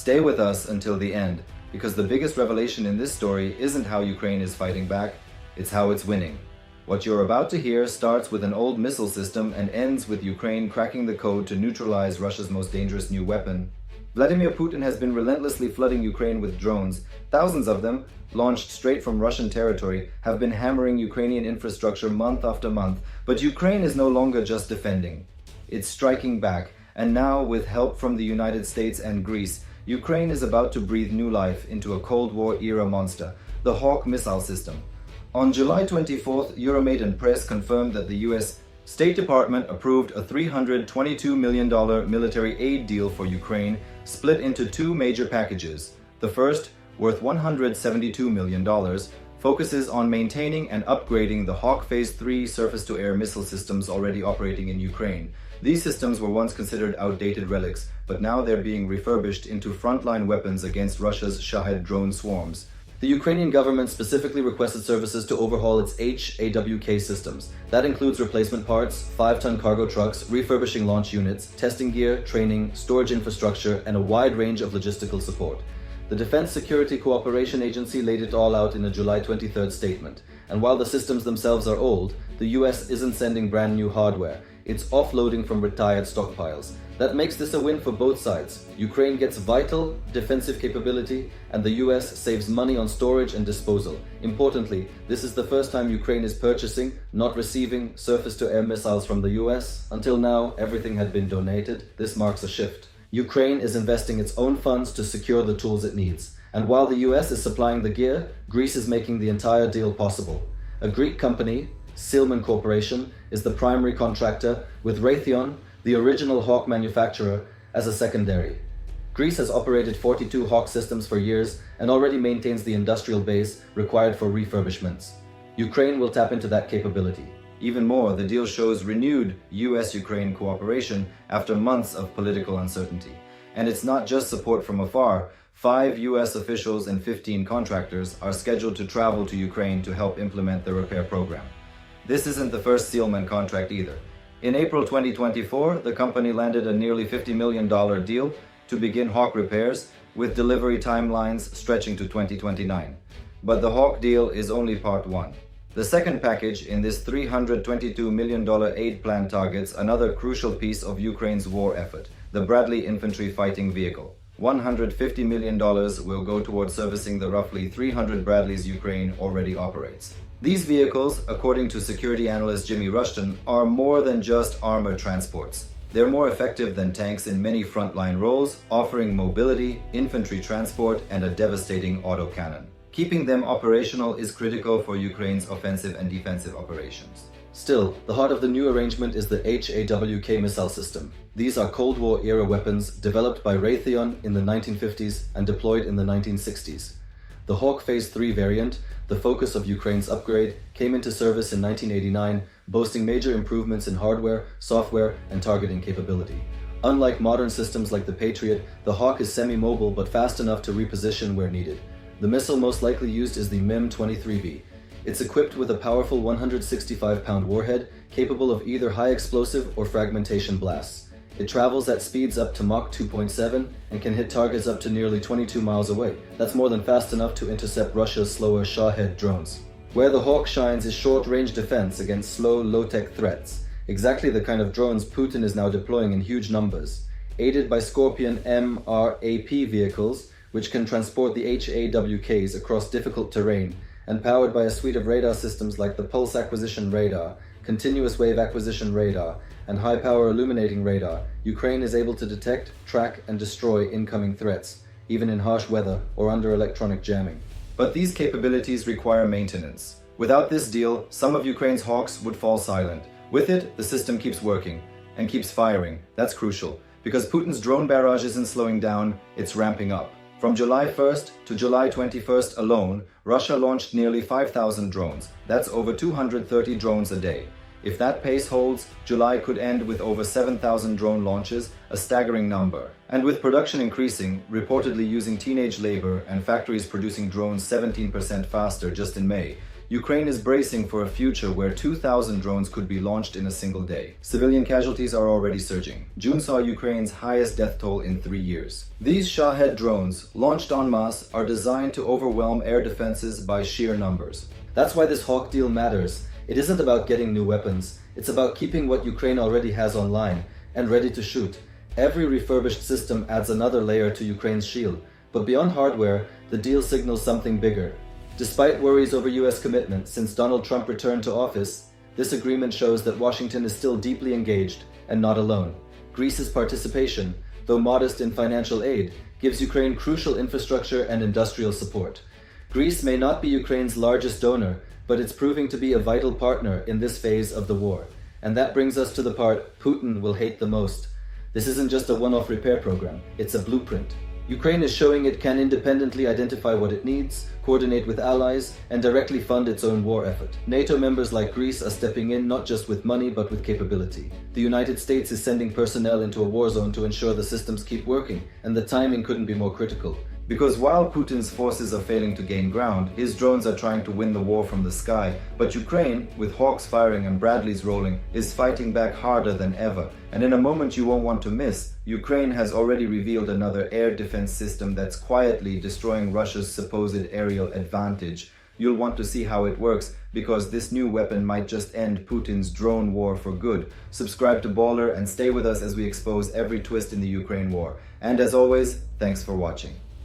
Stay with us until the end, because the biggest revelation in this story isn't how Ukraine is fighting back, it's how it's winning. What you're about to hear starts with an old missile system and ends with Ukraine cracking the code to neutralize Russia's most dangerous new weapon. Vladimir Putin has been relentlessly flooding Ukraine with drones. Thousands of them, launched straight from Russian territory, have been hammering Ukrainian infrastructure month after month. But Ukraine is no longer just defending. It's striking back, and now, with help from the United States and Greece, Ukraine is about to breathe new life into a Cold War-era monster, the Hawk missile system. On July 24th, Euromaidan Press confirmed that the US State Department approved a $322 million military aid deal for Ukraine, split into two major packages. The first, worth $172 million, focuses on maintaining and upgrading the Hawk Phase 3 surface-to-air missile systems already operating in Ukraine. These systems were once considered outdated relics, but now they're being refurbished into frontline weapons against Russia's Shahed drone swarms. The Ukrainian government specifically requested services to overhaul its HAWK systems. That includes replacement parts, 5-ton cargo trucks, refurbishing launch units, testing gear, training, storage infrastructure, and a wide range of logistical support. The Defense Security Cooperation Agency laid it all out in a July 23rd statement. And while the systems themselves are old, the US isn't sending brand new hardware. It's offloading from retired stockpiles. That makes this a win for both sides. Ukraine gets vital defensive capability, and the US saves money on storage and disposal. Importantly, this is the first time Ukraine is purchasing, not receiving, surface-to-air missiles from the US. Until now, everything had been donated. This marks a shift. Ukraine is investing its own funds to secure the tools it needs. And while the US is supplying the gear, Greece is making the entire deal possible. A Greek company, Silman Corporation, is the primary contractor, with Raytheon, the original Hawk manufacturer, as a secondary. Greece has operated 42 Hawk systems for years and already maintains the industrial base required for refurbishments. Ukraine will tap into that capability. Even more, the deal shows renewed US-Ukraine cooperation after months of political uncertainty. And it's not just support from afar. 5 US officials and 15 contractors are scheduled to travel to Ukraine to help implement the repair program. This isn't the first Silman contract either. In April 2024, the company landed a nearly $50 million deal to begin Hawk repairs, with delivery timelines stretching to 2029. But the Hawk deal is only part one. The second package in this $322 million aid plan targets another crucial piece of Ukraine's war effort, the Bradley infantry fighting vehicle. $150 million will go towards servicing the roughly 300 Bradleys Ukraine already operates. These vehicles, according to security analyst Jimmy Rushton, are more than just armored transports. They're more effective than tanks in many frontline roles, offering mobility, infantry transport, and a devastating autocannon. Keeping them operational is critical for Ukraine's offensive and defensive operations. Still, the heart of the new arrangement is the HAWK missile system. These are Cold War-era weapons developed by Raytheon in the 1950s and deployed in the 1960s. The Hawk Phase 3 variant, the focus of Ukraine's upgrade, came into service in 1989, boasting major improvements in hardware, software, and targeting capability. Unlike modern systems like the Patriot, the Hawk is semi-mobile but fast enough to reposition where needed. The missile most likely used is the MIM-23B. It's equipped with a powerful 165-pound warhead, capable of either high explosive or fragmentation blasts. It travels at speeds up to Mach 2.7 and can hit targets up to nearly 22 miles away. That's more than fast enough to intercept Russia's slower Shahed drones. Where the Hawk shines is short-range defense against slow, low-tech threats. Exactly the kind of drones Putin is now deploying in huge numbers. Aided by Scorpion MRAP vehicles, which can transport the HAWKs across difficult terrain, and powered by a suite of radar systems like the Pulse Acquisition Radar, Continuous Wave Acquisition Radar, and high-power illuminating radar, Ukraine is able to detect, track, and destroy incoming threats, even in harsh weather or under electronic jamming. But these capabilities require maintenance. Without this deal, some of Ukraine's Hawks would fall silent. With it, the system keeps working and keeps firing. That's crucial, because Putin's drone barrage isn't slowing down, it's ramping up. From July 1st to July 21st alone, Russia launched nearly 5,000 drones. That's over 230 drones a day. If that pace holds, July could end with over 7,000 drone launches, a staggering number. And with production increasing, reportedly using teenage labor and factories producing drones 17% faster just in May, Ukraine is bracing for a future where 2,000 drones could be launched in a single day. Civilian casualties are already surging. June saw Ukraine's highest death toll in 3 years. These Shahed drones, launched en masse, are designed to overwhelm air defenses by sheer numbers. That's why this Hawk deal matters. It isn't about getting new weapons. It's about keeping what Ukraine already has online and ready to shoot. Every refurbished system adds another layer to Ukraine's shield. But beyond hardware, the deal signals something bigger. Despite worries over US commitment since Donald Trump returned to office, this agreement shows that Washington is still deeply engaged and not alone. Greece's participation, though modest in financial aid, gives Ukraine crucial infrastructure and industrial support. Greece may not be Ukraine's largest donor, but it's proving to be a vital partner in this phase of the war. And that brings us to the part Putin will hate the most. This isn't just a one-off repair program, it's a blueprint. Ukraine is showing it can independently identify what it needs, coordinate with allies, and directly fund its own war effort. NATO members like Greece are stepping in not just with money but with capability. The United States is sending personnel into a war zone to ensure the systems keep working, and the timing couldn't be more critical. Because while Putin's forces are failing to gain ground, his drones are trying to win the war from the sky. But Ukraine, with Hawks firing and Bradleys rolling, is fighting back harder than ever. And in a moment you won't want to miss, Ukraine has already revealed another air defense system that's quietly destroying Russia's supposed aerial advantage. You'll want to see how it works, because this new weapon might just end Putin's drone war for good. Subscribe to BAWLER and stay with us as we expose every twist in the Ukraine war. And as always, thanks for watching.